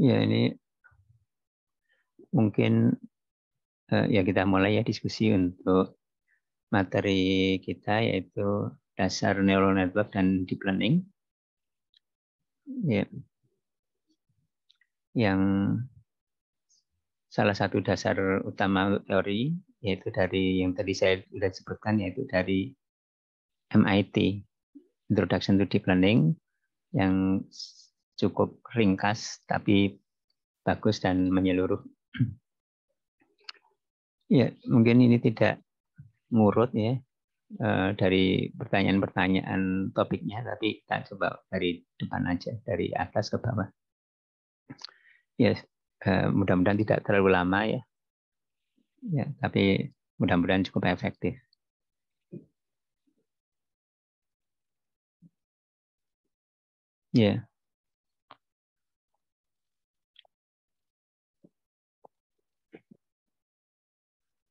Ya, ini mungkin ya kita mulai ya diskusi untuk materi kita, yaitu dasar neural network dan deep learning. Ya, yang salah satu dasar utama teori, yaitu dari yang tadi saya sudah sebutkan, yaitu dari MIT, Introduction to Deep Learning, yang cukup ringkas tapi bagus dan menyeluruh. Ya, mungkin ini tidak ngurut ya dari pertanyaan-pertanyaan topiknya, tapi kita coba dari depan aja, dari atas ke bawah. Ya, mudah-mudahan tidak terlalu lama ya. Ya, tapi mudah-mudahan cukup efektif. Ya.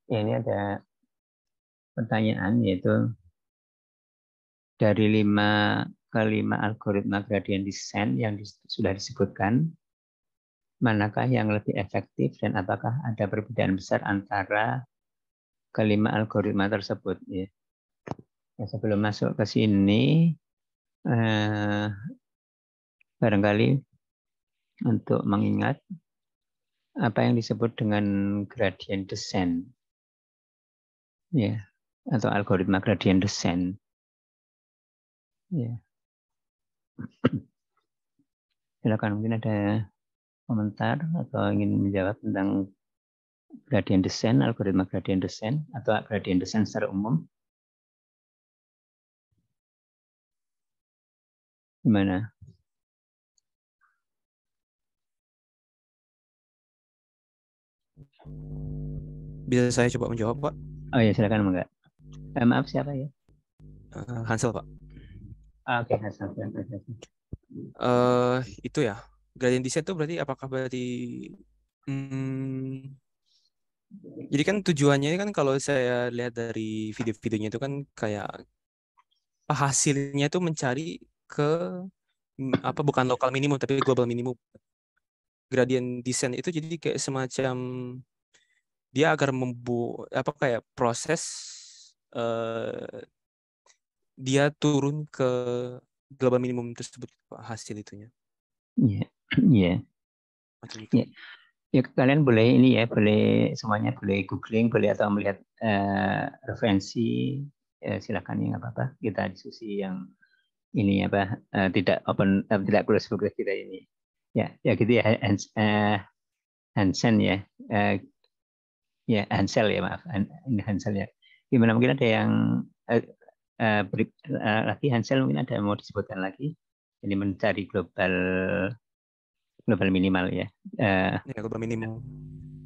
Ya, ini ada pertanyaan, yaitu dari 5 ke 5 algoritma gradient descent yang sudah disebutkan, manakah yang lebih efektif dan apakah ada perbedaan besar antara kelima algoritma tersebut? Ya. Ya, sebelum masuk ke sini, barangkali untuk mengingat apa yang disebut dengan gradient descent, ya, atau algoritma gradient descent. Ya. Silakan, mungkin ada komentar atau ingin menjawab tentang gradient descent, algoritma gradient descent, atau gradient descent secara umum. Gimana? Bisa saya coba menjawab, Pak? Oh ya, silakan enggak. Maaf, siapa ya? Hansel, Pak. Oke, Hasan. Itu ya, gradient descent itu berarti apakah berarti hmm, jadi kan tujuannya kan kalau saya lihat dari video-videonya itu kan kayak hasilnya itu mencari ke apa bukan lokal minimum tapi global minimum. Gradient descent itu jadi kayak semacam dia agar apa kayak proses eh, dia turun ke global minimum tersebut Pak, hasil itunya Iya, iya. macam itu. Ya, ya, kalian boleh ini ya, boleh semuanya boleh googling, boleh atau melihat referensi, silakan ya, nggak apa-apa. Kita diskusi yang ini apa, tidak open, tidak close book kita ini. Ya, ya gitu ya, Hansen ya, eh, ya Hansel ya, maaf, ini Hansel ya. Gimana, mungkin ada yang lagi Hansel, mungkin ada mau disebutkan lagi. Ini mencari global global minimal ya. Ya global minimum.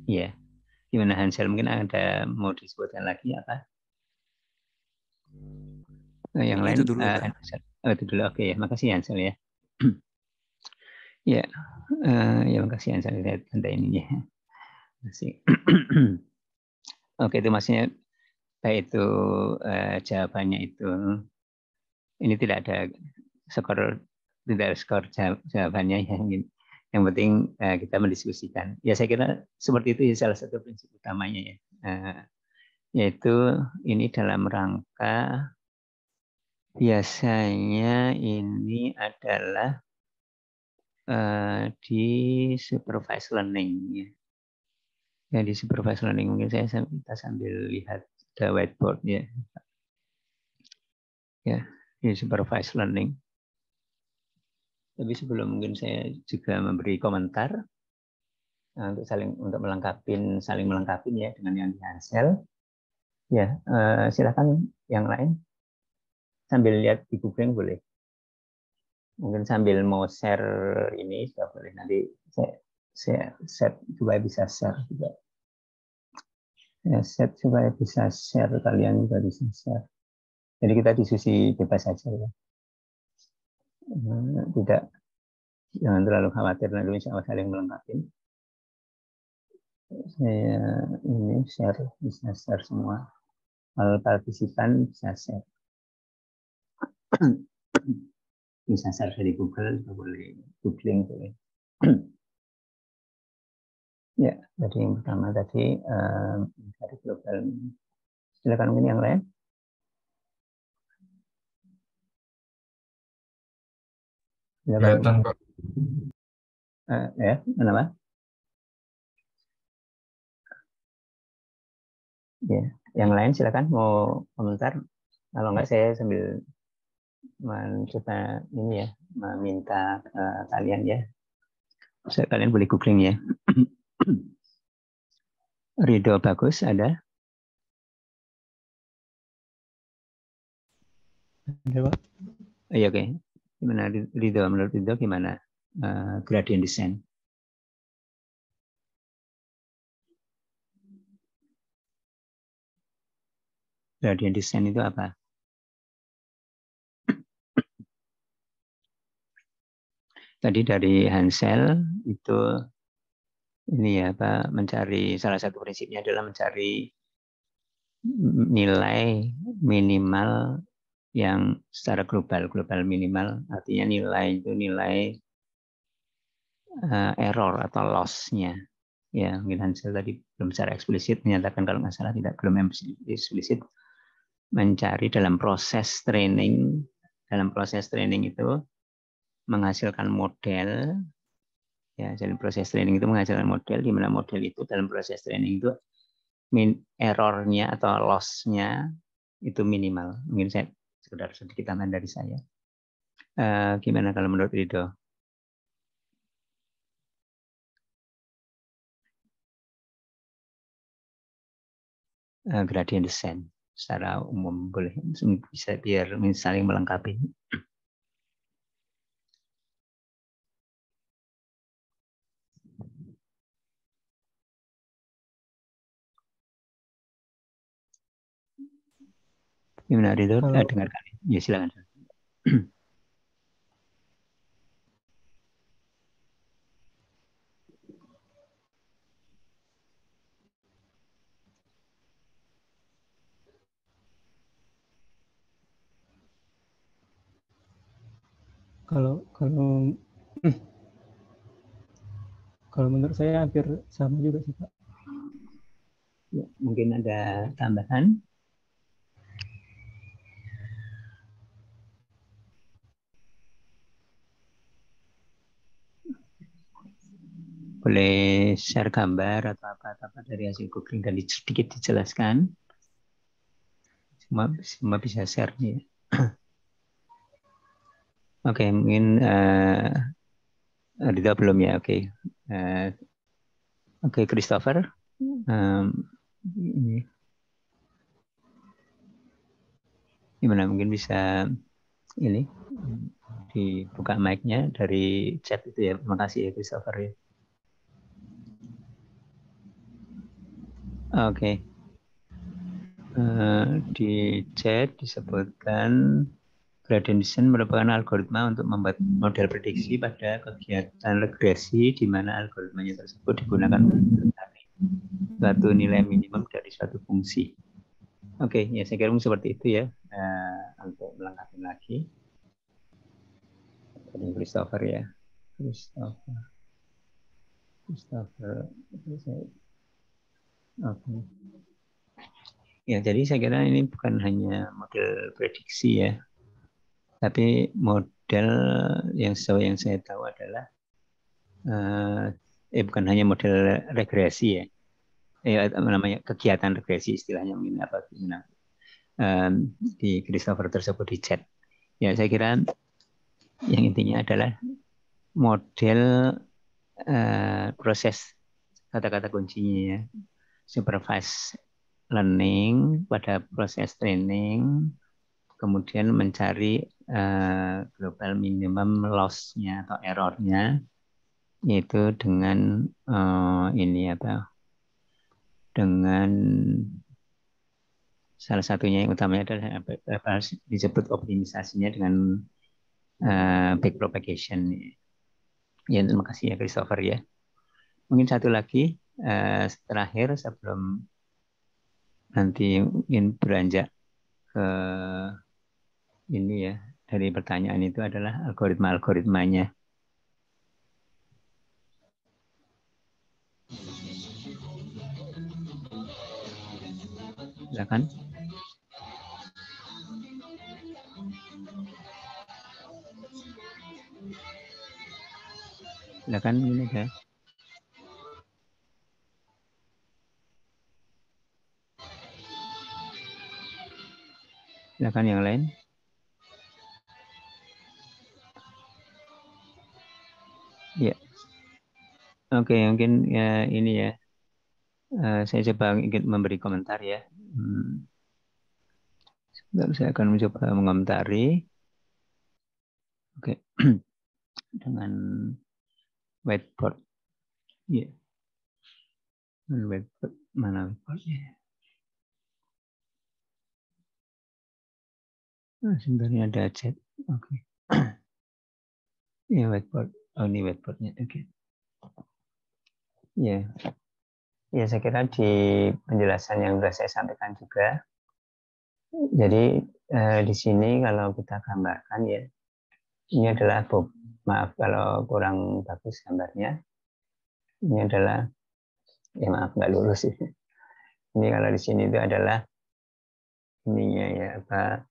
Ya, gimana Hansel, mungkin ada mau disebutkan lagi apa? Yang Kayaknya lain, itu dulu ya Pak. Hansel. Oh, itu dulu, oke ya. Makasih Hansel ya. Ya, ya makasih Hansel, lihat tanda ininya. Makasih. Oke, itu maksudnya baik itu jawabannya itu. Ini tidak ada skor, tidak ada skor jawabannya yang penting kita mendiskusikan. Ya, saya kira seperti itu ya, salah satu prinsip utamanya ya. Yaitu ini dalam rangka, biasanya ini adalah di supervised learning ya. Ya, di supervised learning mungkin kita sambil lihat the whiteboard ya. Ya, di supervised learning. Tapi sebelum mungkin saya juga memberi komentar untuk saling melengkapi ya dengan yang di Hansel. Ya, silakan yang lain sambil lihat di Google boleh. Mungkin sambil mau share ini juga boleh, nanti saya set supaya bisa share juga. Ya, set supaya bisa share, kalian juga bisa share. Jadi kita diskusi bebas saja ya. Tidak, jangan terlalu khawatir, nanti insya Allah saling melengkapi. Saya ini share, bisa share semua. Kalau partisipan bisa share. Bisa share dari Google, boleh googling boleh. Ya, jadi yang pertama tadi dari global. Silakan mungkin yang lain. Silakan. Kelihatan, Pak. Ya, kenapa? Ya, yang lain silakan mau komentar. Kalau enggak saya sambil mencoba ini ya, meminta kalian ya. Kalian boleh googling ya. Ridho bagus ada. Ada Pak? Iya, oke. Gimana Ridho? Menurut Ridho gimana gradient descent? Gradient descent itu apa? Tadi dari Hansel itu ini ya Pak, mencari salah satu prinsipnya adalah mencari nilai minimal yang secara global minimal, artinya nilai itu nilai error atau loss-nya. Ya, mungkin Hansel tadi belum secara eksplisit menyatakan kalau nggak salah tidak belum eksplisit mencari dalam proses training itu menghasilkan model. Ya, jadi proses training itu menghasilkan model, di mana model itu dalam proses training itu error-nya atau loss-nya itu minimal. Mungkin saya sekedar sedikit tambahan dari saya. Gimana kalau menurut Ridho? Gradient descent secara umum boleh bisa biar saling melengkapi. Gimana Ridho? Dengarkan. Ya silakan. Kalau menurut saya hampir sama juga sih Pak. Ya, mungkin ada tambahan. Boleh share gambar atau apa dari hasil googling dan sedikit dijelaskan. Semua bisa share nih. Oke, mungkin Rida belum ya. Oke, oke Christopher. Ini gimana? Mungkin bisa ini dibuka mic-nya dari chat itu ya. Terima kasih ya Christopher ya. Oke. Di chat disebutkan gradient descent merupakan algoritma untuk membuat model prediksi pada kegiatan regresi di mana algoritmanya tersebut digunakan untuk mencari suatu nilai minimum dari suatu fungsi. Oke, ya saya kira seperti itu ya. Untuk melengkapi lagi. Dari Christopher ya. Christopher. Oke. Ya, jadi saya kira ini bukan hanya model prediksi ya, tapi model yang sejauh yang saya tahu adalah bukan hanya model regresi ya, namanya kegiatan regresi istilahnya mungkin apa gimana di Christopher tersebut di chat. Ya, saya kira yang intinya adalah model proses kata-kata kuncinya ya, supervised learning pada proses training, kemudian mencari global minimum loss-nya atau error-nya, yaitu dengan dengan salah satunya yang utamanya adalah disebut optimisasinya dengan backpropagation. Ya, terima kasih ya Christopher ya. Mungkin satu lagi terakhir sebelum nanti mungkin beranjak ke ini ya, dari pertanyaan itu adalah algoritma-algoritmanya. Silakan. Silakan ini ada. Silakan yang lain. Ya. Oke, mungkin ya ini ya. Saya coba ingin memberi komentar ya. Saya akan mencoba mengomentari. Oke. Dengan whiteboard. Ya. Whiteboard mana whiteboardnya? Sebenarnya ada chat. Oke. Ya whiteboard. Oh ini whiteboardnya. Oke. Ya. Ya saya kira di penjelasan yang sudah saya sampaikan juga. Jadi di sini kalau kita gambarkan ya, ini adalah maaf kalau kurang bagus gambarnya. Ini adalah ya maaf nggak lurus ini. Ini kalau di sini itu adalah ininya ya apa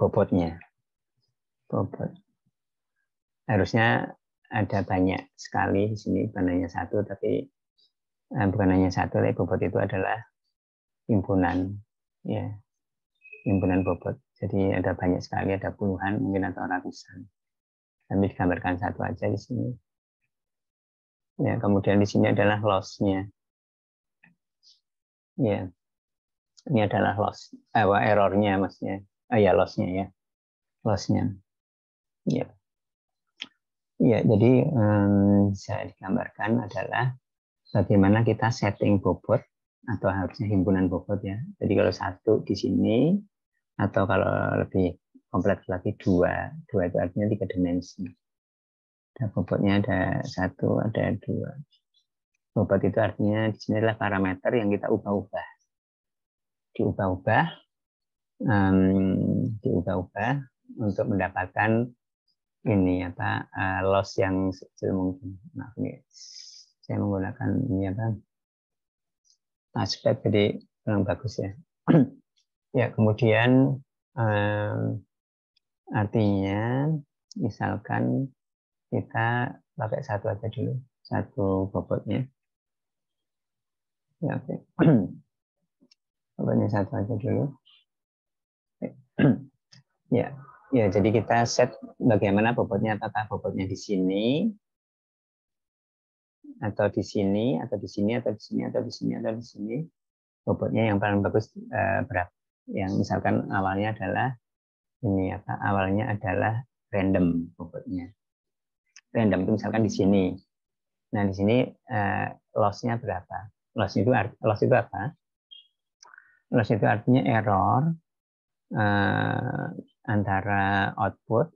bobotnya. Bobot. Harusnya ada banyak sekali di sini, bukan hanya satu, tapi bukan hanya satu, tapi bobot itu adalah himpunan ya, himpunan bobot. Jadi ada banyak sekali, ada puluhan mungkin atau ratusan. Tapi digambarkan satu aja di sini. Ya, kemudian di sini adalah loss-nya. Ya. Ini adalah loss, error-nya maksudnya. Ya loss-nya ya. Loss-nya. Ya. Ya, jadi bisa digambarkan adalah bagaimana kita setting bobot atau harusnya himpunan bobot ya. Jadi kalau satu di sini atau kalau lebih kompleks lagi dua itu artinya 3 dimensi. Dan bobotnya ada 1, ada 2. Bobot itu artinya di sini adalah parameter yang kita ubah-ubah. Diubah-ubah untuk mendapatkan ini apa loss yang sekecil mungkin. Maaf ini saya menggunakan ini apa aspek jadi kurang bagus ya. Ya kemudian artinya misalkan kita pakai satu aja dulu, satu bobotnya. Ya oke. Bobotnya satu aja dulu. Ya, ya jadi kita set bagaimana bobotnya, apakah bobotnya di sini atau di sini atau di sini atau di sini atau di sini atau di sini. Bobotnya yang paling bagus berapa? Yang misalkan awalnya adalah ini apa? Awalnya adalah random bobotnya. Random itu misalkan di sini. Nah, di sini loss-nya berapa? Loss itu apa? Loss itu artinya error antara output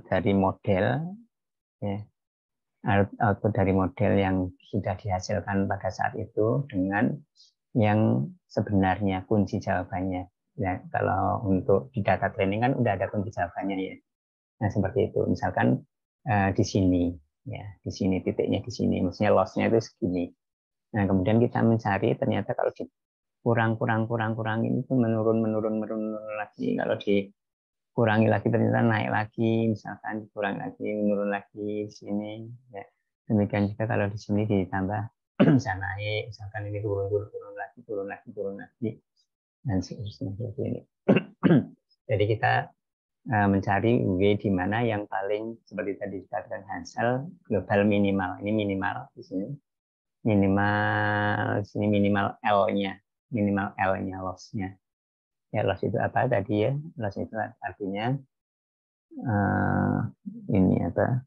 dari model ya, output dari model yang sudah dihasilkan pada saat itu dengan yang sebenarnya kunci jawabannya. Ya, kalau untuk di data training kan udah ada kunci jawabannya ya. Nah seperti itu. Misalkan di sini ya, di sini titiknya di sini, maksudnya loss-nya itu segini. Nah kemudian kita mencari ternyata kalau kurang ini tuh menurun lagi. Kalau dikurangi lagi ternyata naik lagi, misalkan dikurangi lagi menurun lagi di sini. Ya. Demikian juga kalau di sini ditambah bisa naik, misalkan ini turun lagi, dan seterusnya seperti ini. Jadi kita mencari W di mana yang paling seperti tadi dikatakan Hansel global minimal. Ini minimal di sini. Minimal L-nya loss-nya. Ya loss itu apa tadi ya? Loss itu artinya ini apa?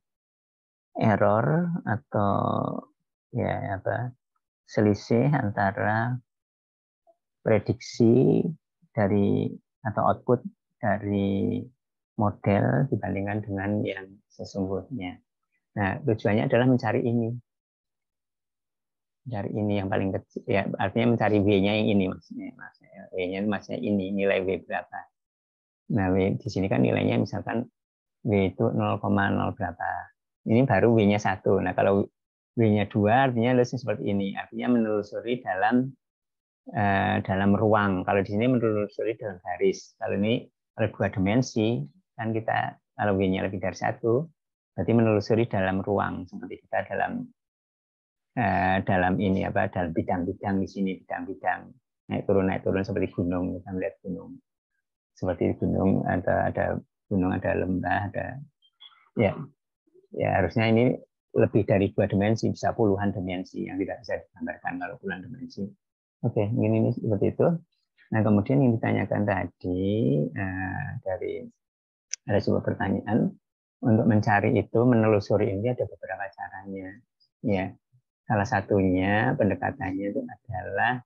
Error atau ya apa? Selisih antara prediksi dari atau output dari model dibandingkan dengan yang sesungguhnya. Nah, tujuannya adalah mencari ini. Mencari ini yang paling kecil. Ya, artinya mencari W-nya yang ini maksudnya. W-nya maksudnya ini, nilai W berapa. Nah, W di sini kan nilainya misalkan W itu 0,0 berapa. Ini baru W-nya 1. Nah, kalau W-nya 2 artinya seperti ini. Artinya menelusuri dalam dalam ruang. Kalau di sini menelusuri dalam garis. Kalau ini kalau 2 dimensi kan kita kalau W-nya lebih dari 1 berarti menelusuri dalam ruang seperti kita dalam ini apa dalam bidang-bidang di sini bidang-bidang naik turun seperti gunung kita melihat gunung seperti gunung ada gunung ada lembah ada ya harusnya ini lebih dari 2 dimensi bisa puluhan dimensi yang tidak bisa digambarkan kalau puluhan dimensi. Oke, ini seperti itu. Nah kemudian yang ditanyakan tadi dari ada sebuah pertanyaan untuk mencari itu menelusuri ini ada beberapa caranya ya. Salah satunya pendekatannya itu adalah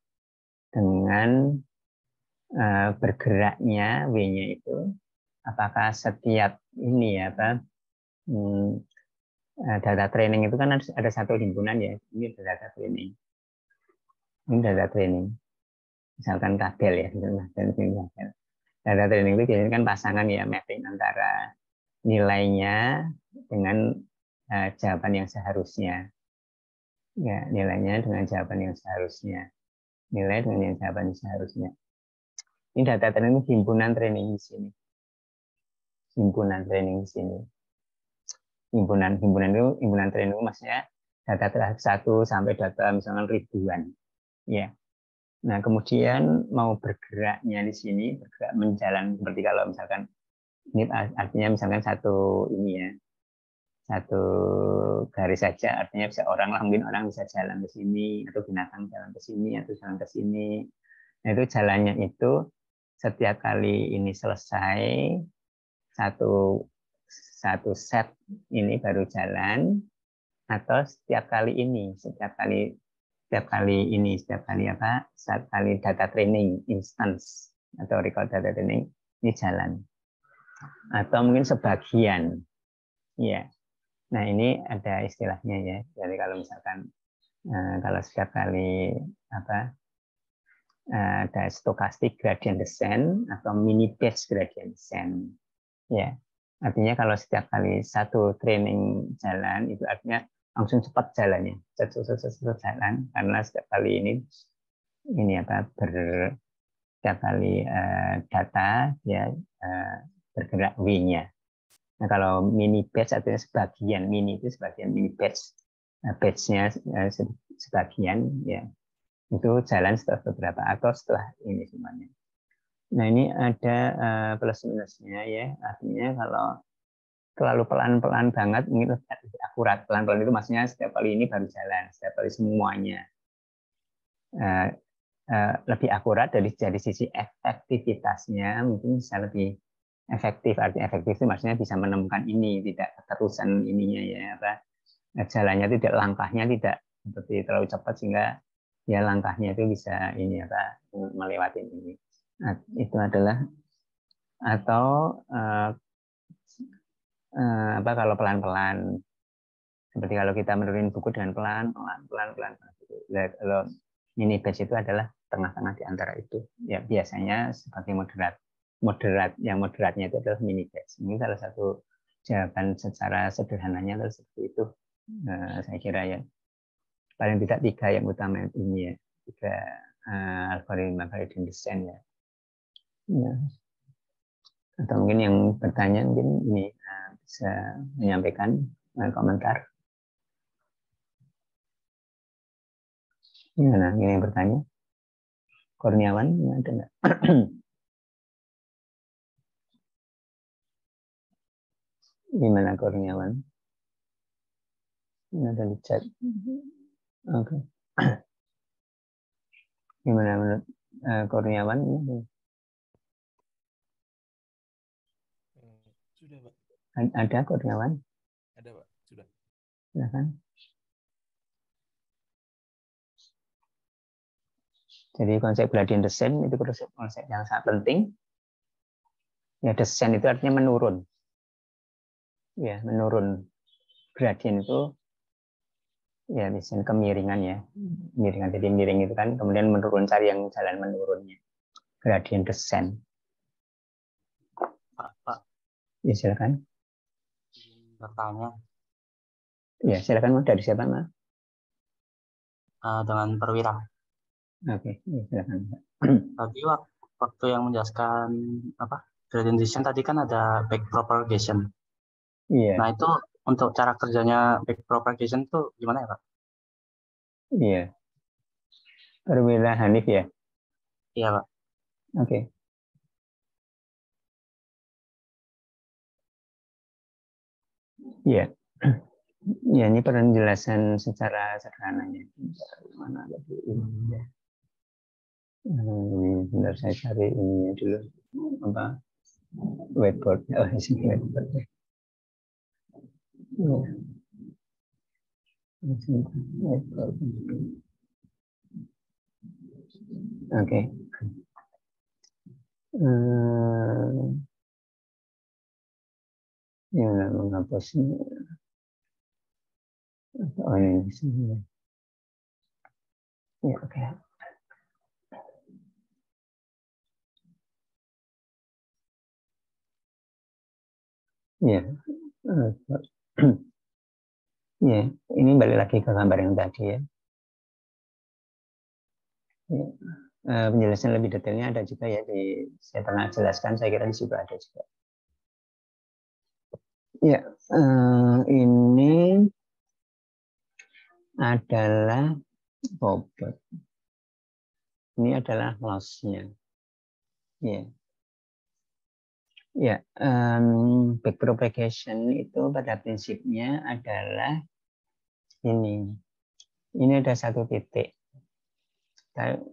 dengan bergeraknya W-nya itu apakah setiap ini ya apa data training itu kan ada satu himpunan ya. Ini data training. Ini data training. Misalkan tabel ya, tabel. Data training itu biasanya kan pasangan ya mapping antara nilainya dengan jawaban yang seharusnya. Ya, nilainya dengan jawaban yang seharusnya. Nilai dengan yang jawaban yang seharusnya. Ini data training himpunan training di sini. Himpunan training di sini. Himpunan training itu maksudnya data 1 sampai data misalkan ribuan. Ya. Nah, kemudian mau bergeraknya di sini, bergerak menjalan seperti kalau misalkan ini artinya misalkan satu ini ya. Satu garis saja artinya bisa mungkin orang bisa jalan ke sini atau binatang jalan ke sini atau jalan ke sini. Nah, itu jalannya itu setiap kali ini selesai satu set ini baru jalan atau setiap kali data training instance atau record data training ini jalan atau mungkin sebagian ya. Nah, ini ada istilahnya ya. Jadi kalau misalkan kalau setiap kali ada stochastic gradient descent atau mini batch gradient descent. Ya. Artinya kalau setiap kali satu training jalan itu artinya langsung cepat jalannya. Cepat jalan karena setiap kali setiap kali data ya bergerak W-nya. Nah, kalau mini batch artinya sebagian mini batch, batch-nya sebagian ya itu jalan setelah beberapa atau setelah ini semuanya. Nah ini ada plus minusnya ya, artinya kalau terlalu pelan-pelan banget mungkin lebih akurat. Pelan-pelan itu maksudnya setiap kali ini baru jalan, setiap kali semuanya lebih akurat dari sisi efektivitasnya mungkin bisa lebih efektif. Artinya efektif itu maksudnya bisa menemukan ini, tidak keterusan ininya ya jalannya tidak langkahnya tidak seperti terlalu cepat sehingga ya langkahnya itu bisa melewati ini. Nah, itu adalah atau kalau pelan-pelan seperti kalau kita menurunin buku dengan pelan-pelan. Kalau mini batch itu adalah tengah-tengah di antara itu. Ya biasanya seperti moderatnya itu adalah mini batch. Ini salah satu jawaban secara sederhananya adalah seperti itu. Saya kira ya paling tidak 3 yang utama ini ya, 3 algoritma gradient descent ya. Atau mungkin yang bertanya mungkin ini bisa menyampaikan komentar. Gimana? Ini yang bertanya. Kurniawan, ada nggak? Gimana Kurniawan? Ini ada di chat. Oke. Gimana menurut Kurniawan? Sudah, Pak. Ada Kurniawan? Ada, Pak. Sudah. Silakan. Jadi konsep gradient descent itu konsep yang sangat penting. Ya, descent itu artinya menurun. Ya, menurun. Gradient itu ya descent kemiringan ya. Miringan, jadi miring itu kan kemudian menurun, cari yang jalan menurunnya. Gradient descent. Pak. Ya, silakan. Bertanya. Ya, silakan Mas. Dari siapa Mas? Dengan Perwira. Oke, ya, silakan. Tadi waktu yang menjelaskan apa gradient descent tadi kan ada backpropagation. Iya, Nah itu untuk cara kerjanya backpropagation itu gimana ya Pak? iya. Perwira Hanif ya. Iya Pak. Oke. Iya. Ya, ini penjelasan secara sederhananya. Mana lagi ini ya. Ini bentar saya cari ini dulu. Apa? Whiteboard. Oh, di sini whiteboard. Ya. Di sini whiteboard. Oke. Ya, menghapusnya. Oh, ini di sini. Ya, oke. Ya. Ya, ini balik lagi ke gambar yang tadi ya. Ya. Penjelasan lebih detailnya ada juga ya saya pernah jelaskan, saya kira di situ ada juga. Ya, ini adalah bobot. Ini adalah loss-nya. Ya, ya. Backpropagation itu pada prinsipnya adalah ini. Ini ada satu titik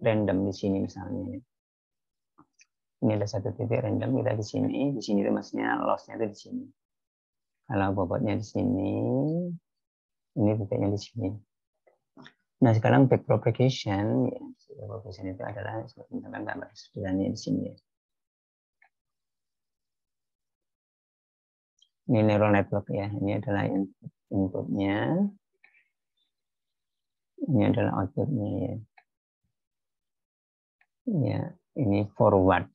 random di sini misalnya. Ini ada satu titik random kita di sini itu maksudnya loss-nya itu di sini. Kalau bobotnya di sini, ini titiknya di sini. Nah, sekarang backpropagation, ya, backpropagation itu adalah seperti misalkan gambar sederhananya di sini. Ya. Ini neural network ya, ini adalah inputnya, ini adalah outputnya ya. Ya, ini forward.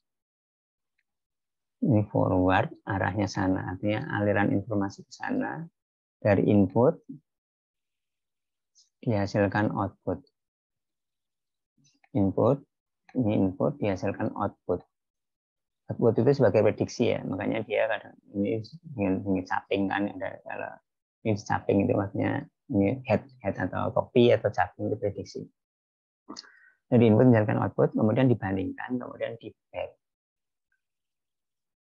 Ini forward, arahnya sana, artinya aliran informasi ke sana dari input dihasilkan output. Input, ini input dihasilkan output. Output itu sebagai prediksi ya, makanya dia kadang ini ingin capping kan, ada kalau ini capping itu maksudnya ini head atau copy atau capping itu prediksi. Jadi input dihasilkan output, kemudian dibandingkan, kemudian di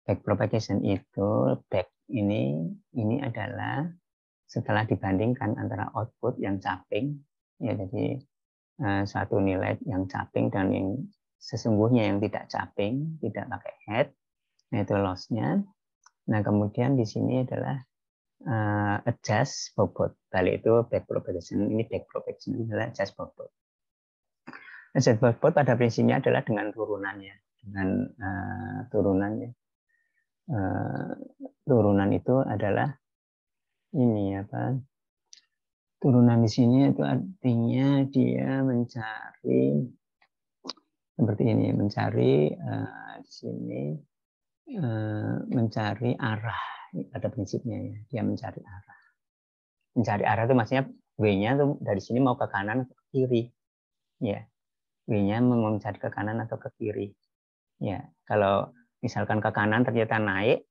backpropagation itu ini adalah setelah dibandingkan antara output yang capping ya, jadi satu nilai yang capping dan yang sesungguhnya yang tidak capping, tidak pakai head, nah itu loss-nya. Nah kemudian di sini adalah adjust bobot, balik itu backpropagation, ini backpropagation adalah adjust bobot. Adjust bobot pada prinsipnya adalah dengan turunannya, turunannya. Turunan itu adalah ini apa? Turunan di sini itu artinya dia mencari seperti ini, mencari di sini mencari arah pada prinsipnya ya, dia mencari arah. Mencari arah itu maksudnya W-nya tuh dari sini mau ke kanan atau ke kiri. Ya. W-nya mau mencari ke kanan atau ke kiri. Ya, kalau misalkan ke kanan ternyata naik,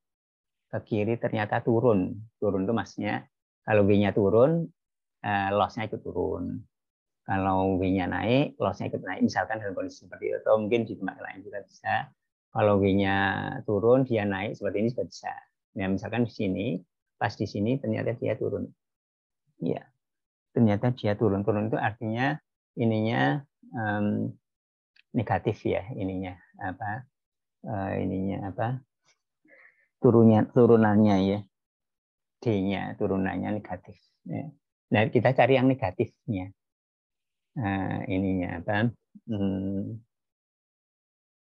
ke kiri ternyata turun. Turun itu maksudnya kalau W-nya turun, loss-nya ikut turun. Kalau W-nya naik, loss-nya ikut naik. Misalkan dalam kondisi seperti itu, atau mungkin di tempat lain juga bisa. Kalau W-nya turun, dia naik seperti ini juga bisa. Ya, misalkan di sini, pas di sini ternyata dia turun. Ya, ternyata dia turun. Turun itu artinya ininya negatif ya, ininya apa? Ininya apa? Turunannya ya, D-nya turunannya negatif. Ya. Nah, kita cari yang negatifnya. Ininya apa?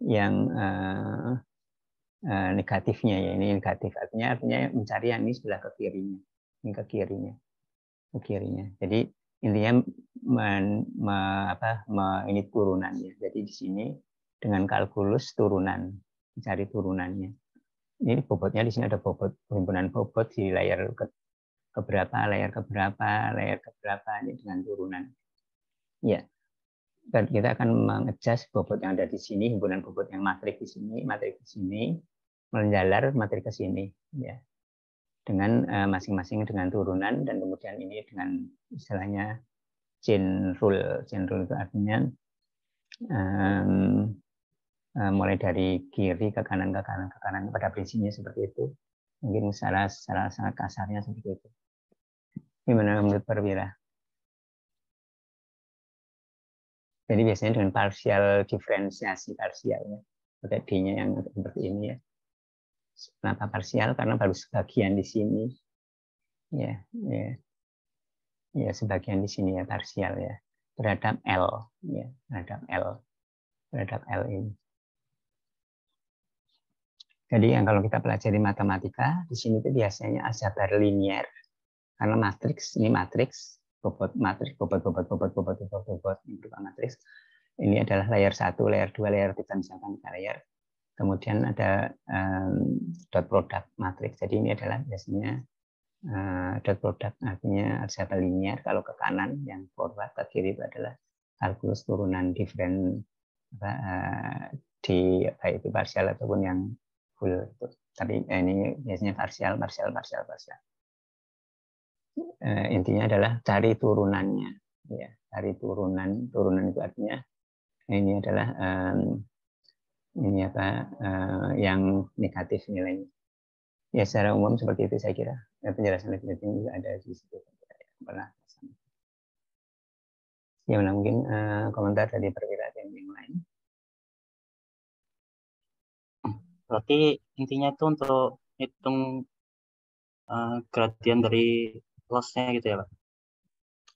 Yang negatifnya ya, ini negatif artinya mencari yang ini sebelah ke kirinya, ini ke kirinya. Jadi intinya ini turunannya. Jadi di sini dengan kalkulus turunan, mencari turunannya. Ini bobotnya di sini ada bobot, perhimpunan bobot di layar keberapa, layar keberapa ini dengan turunan. Ya. Dan kita akan mengadjust bobot yang ada di sini, himpunan bobot yang matrik di sini, matrik di sini, menjalar matrik ke sini, ya, dengan masing-masing dengan turunan, dan kemudian ini dengan istilahnya chain rule. Chain rule itu artinya mulai dari kiri ke kanan ke kanan ke kanan, pada prinsipnya seperti itu. Mungkin secara sangat kasarnya seperti itu. Gimana menurut Perwira? Jadi biasanya dengan partial diferensiasi parsialnya, pakai D-nya yang seperti ini ya. Kenapa parsial? Karena baru sebagian di sini, ya, ya sebagian di sini ya parsial ya, terhadap L, ya, terhadap L ini. Jadi yang kalau kita pelajari matematika di sini itu biasanya aljabar linier, karena matriks ini matriks bobot ini berupa matriks. Ini adalah layer 1, layer 2, layer 3, misalkan 3 layer. Kemudian ada dot product matriks. Jadi ini adalah biasanya dot product, artinya aljabar linier. Kalau ke kanan yang forward, ke kiri itu adalah kalkulus turunan different di baik itu parsial ataupun yang full itu. Tapi ini biasanya parsial. Intinya adalah cari turunannya, ya, cari turunan itu artinya ini adalah yang negatif nilainya. Ya secara umum seperti itu saya kira. Penjelasan lebih penting juga ada di situ. Ya mungkin komentar dari Perwira yang lain. Berarti intinya itu untuk hitung gradien dari loss-nya gitu ya Pak?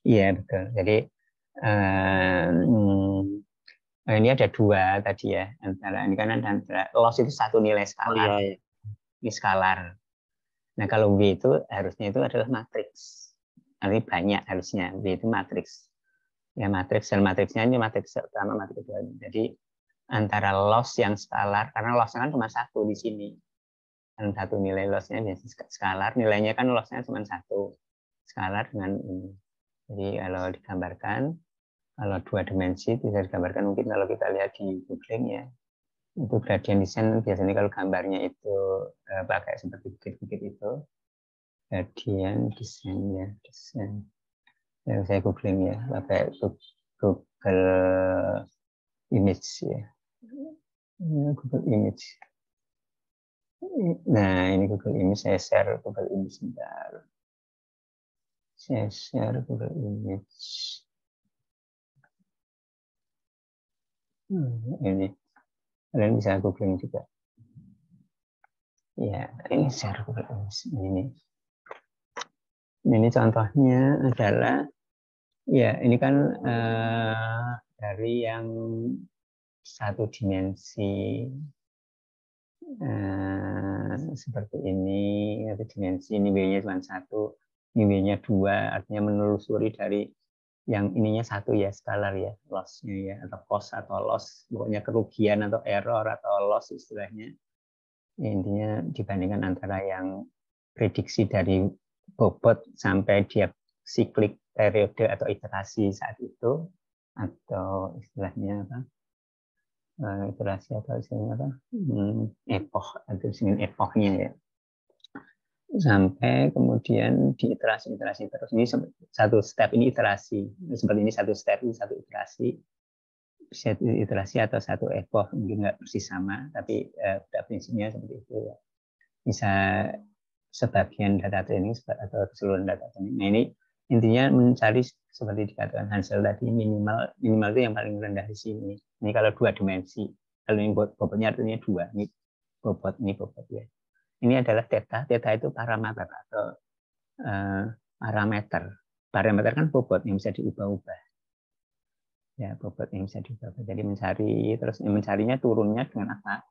Iya betul. Jadi ini ada dua tadi ya, antara ini kan antara loss itu satu nilai skalar. Oh, iya. Ini skalar. Nah kalau W itu harusnya itu adalah matriks. Artinya banyak harusnya. W itu matriks. Ya matriks, dan matriksnya ini matriks pertama, matriks kedua. Jadi antara loss yang skalar, karena loss-nya kan cuma satu di sini. Dan satu nilai loss-nya biasanya skalar, nilainya kan loss-nya cuma satu. Skalar dengan ini. Jadi kalau digambarkan, kalau dua dimensi bisa digambarkan, mungkin kalau kita lihat di googling ya, itu gradient descent biasanya kalau gambarnya itu pakai seperti bukit-bukit itu, gradient descent ya, descent. Yang saya googling ya, pakai Google Image ya, Google Image. Nah ini Google Image, saya share Google Image sebentar. Saya share Google Image. Ini kalian bisa googling juga. Ya, ini share Google Image ini. Ini contohnya adalah, ya ini kan dari yang satu dimensi seperti ini, satu dimensi, ini W-nya cuma satu, ini W-nya 2, artinya menelusuri dari yang ininya satu ya, skalar ya, loss-nya ya, atau cost atau loss, pokoknya kerugian atau error atau loss istilahnya. Intinya dibandingkan antara yang prediksi dari bobot sampai dia siklik periode atau iterasi saat itu, atau istilahnya apa, iterasi atau istilahnya apa, epoch atau istilahnya epochnya ya, sampai kemudian di iterasi terus. Ini satu step, ini iterasi seperti ini, satu step ini satu iterasi, satu iterasi atau satu epoch, mungkin nggak persis sama, tapi pada prinsipnya seperti itu ya. Bisa sebagian data training atau keseluruhan data training. Nah ini intinya mencari seperti dikatakan Hansel tadi, minimal itu yang paling rendah di sini. Ini kalau dua dimensi, kalau ini bobotnya artinya 2, ini bobot ya. Ini adalah theta itu parameter atau parameter. Parameter kan bobot yang bisa diubah-ubah. Ya, bobot yang bisa diubah. Jadi mencarinya turunnya dengan apa?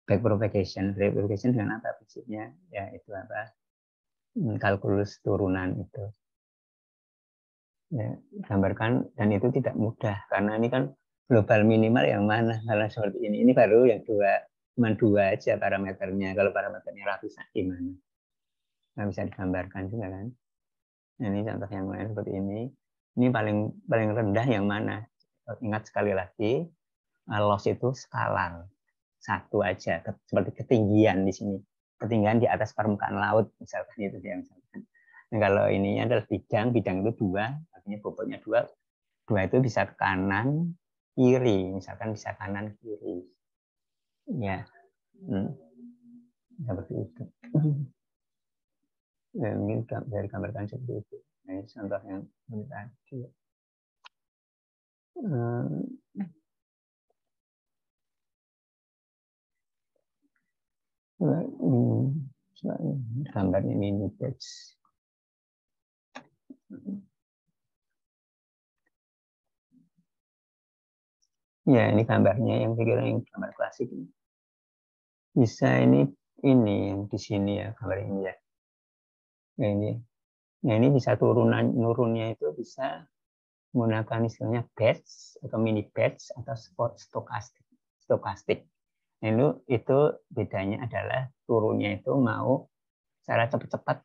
Back propagation dengan apa prinsipnya? Ya itu apa? Kalkulus turunan itu. Ya, gambarkan, dan itu tidak mudah karena ini kan global minimal yang mana, karena seperti ini baru yang cuma dua aja parameternya, kalau parameternya ratusan gimana, nggak bisa digambarkan juga kan. Nah, ini contoh yang lain seperti ini paling rendah yang mana, Ingat sekali lagi, loss itu skalar. Satu aja, seperti ketinggian di sini. Ketinggian di atas permukaan laut, misalkan itu dia. Misalkan. Nah, kalau ininya adalah bidang itu 2, artinya bobotnya 2. 2 itu bisa ke kanan, kiri. Misalkan bisa kanan, kiri. Ya, seperti itu. Ya, mungkin dari gambarkan seperti itu. Nah, ini contoh yang tadi. Gambarnya ini batch. Ya, ini gambarnya yang saya kira yang gambar klasik ini. Bisa ini yang di sini ya, gambar ini ya. Nah, ini. Nah, ini bisa nurunnya itu bisa menggunakan istilahnya batch atau mini batch atau stokastik. Nah, itu bedanya adalah turunnya itu mau secara cepat-cepat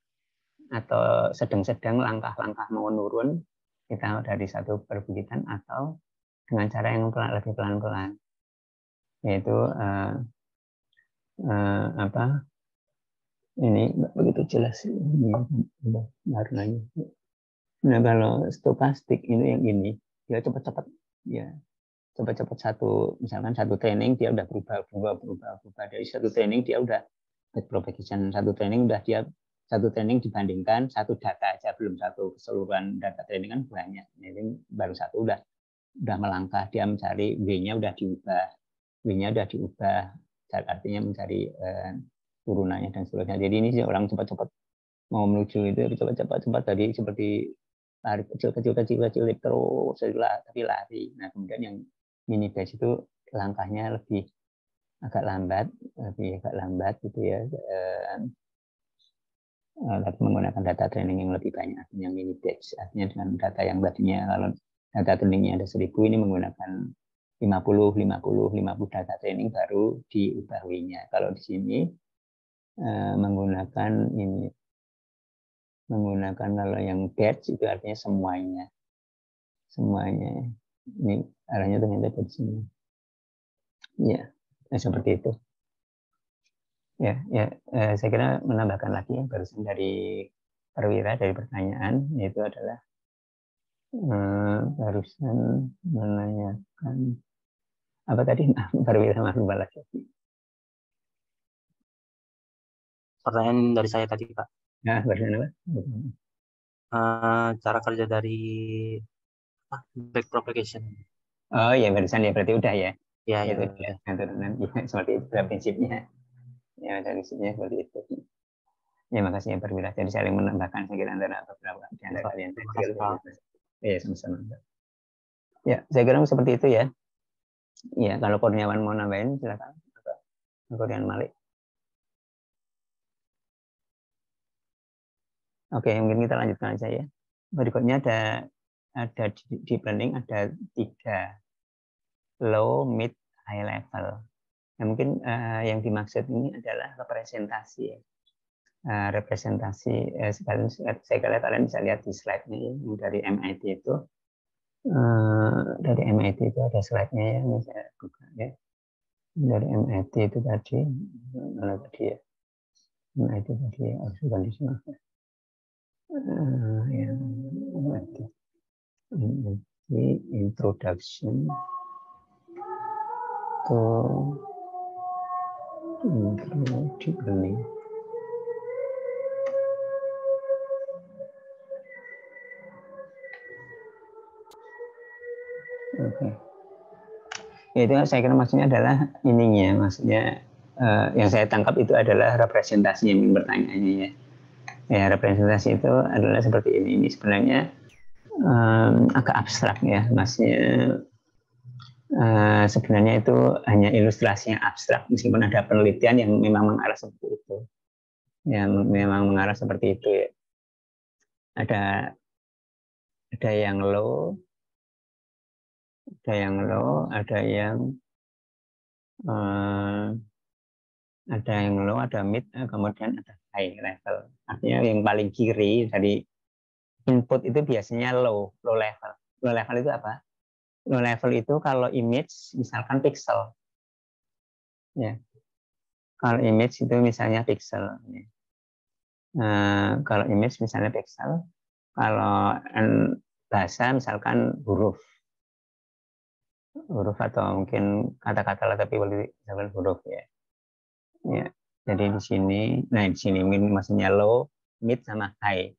atau sedang-sedang langkah-langkah mau nurun kita dari satu perbukitan atau dengan cara yang lebih pelan-pelan, yaitu ini begitu jelas ini warnanya. Nah, kalau stokastik itu yang ini dia cepat-cepat ya, cepat-cepat misalkan satu training dia udah berubah dari satu training dia udah propagation, satu training dibandingkan satu data aja, belum satu keseluruhan data training kan banyak. Jadi baru satu udah melangkah, dia mencari W-nya udah diubah, artinya mencari turunannya dan seterusnya. Jadi ini orang cepat-cepat mau menuju itu cepat-cepat tadi seperti lari kecil terus tapi lari. Nah, kemudian yang mini batch itu langkahnya agak lambat gitu ya. Tapi menggunakan data training yang lebih banyak, yang mini batch. Artinya dengan data yang tadinya kalau data trainingnya ada 1000, ini menggunakan 50 data training baru diubah W-nya. Kalau di sini menggunakan kalau yang batch itu artinya semuanya. Ini arahnya ternyata dari sini. Ya, seperti itu. Ya, saya kira menambahkan lagi yang barusan dari Perwira dari pertanyaan, yaitu adalah barusan menanyakan apa tadi? Perwira lupa lagi. Pertanyaan dari saya tadi, Pak. Nah, barusan apa? Cara kerja dari back propagation. Oh ya, barusan ya, berarti udah ya. Ya, itu udah. turunan ya, seperti itu prinsipnya. Ya, dari sini seperti itu. Ya, makasih ya Perwira. Jadi saling menambahkan saya kira antara beberapa di antara kalian. Terima kasih, Pak. Ya, sama-sama. Ya, saya kira seperti itu ya. Ya, kalau Kurniawan mau nambahin silakan. Kurniawan Malik. Oke, mungkin kita lanjutkan aja ya. Berikutnya ada deep learning ada 3, low, mid, high level. Nah, mungkin yang dimaksud ini adalah representasi ya. Representasi saya kira kalian bisa lihat di slide-nya ya, yang dari MIT itu. Dari MIT itu ada slide-nya ya, ini saya buka ya. Dari MIT itu tadi, mana tadi ya? MIT tadi ya, bukan di sini. Yang MIT. Introduction to deep learning. Oke. Itu saya kira maksudnya adalah maksudnya yang saya tangkap itu adalah representasi yang pertanyaannya ya. Ya, representasi itu adalah seperti ini. Ini sebenarnya agak abstrak ya, maksudnya sebenarnya itu hanya ilustrasi yang abstrak meskipun ada penelitian yang memang mengarah seperti itu. Yang memang mengarah seperti itu ya. Ada yang low, ada yang low, ada mid, kemudian ada high level. Artinya yang paling kiri dari input itu biasanya low level. Low level itu apa? Low level itu kalau image misalkan pixel. Ya. Kalau image itu misalnya pixel. Ya. Kalau image misalnya pixel. Kalau bahasa misalkan huruf atau mungkin kata-kata tapi misalkan huruf ya. Ya. Jadi di sini, nah di sini maksudnya low, mid sama high.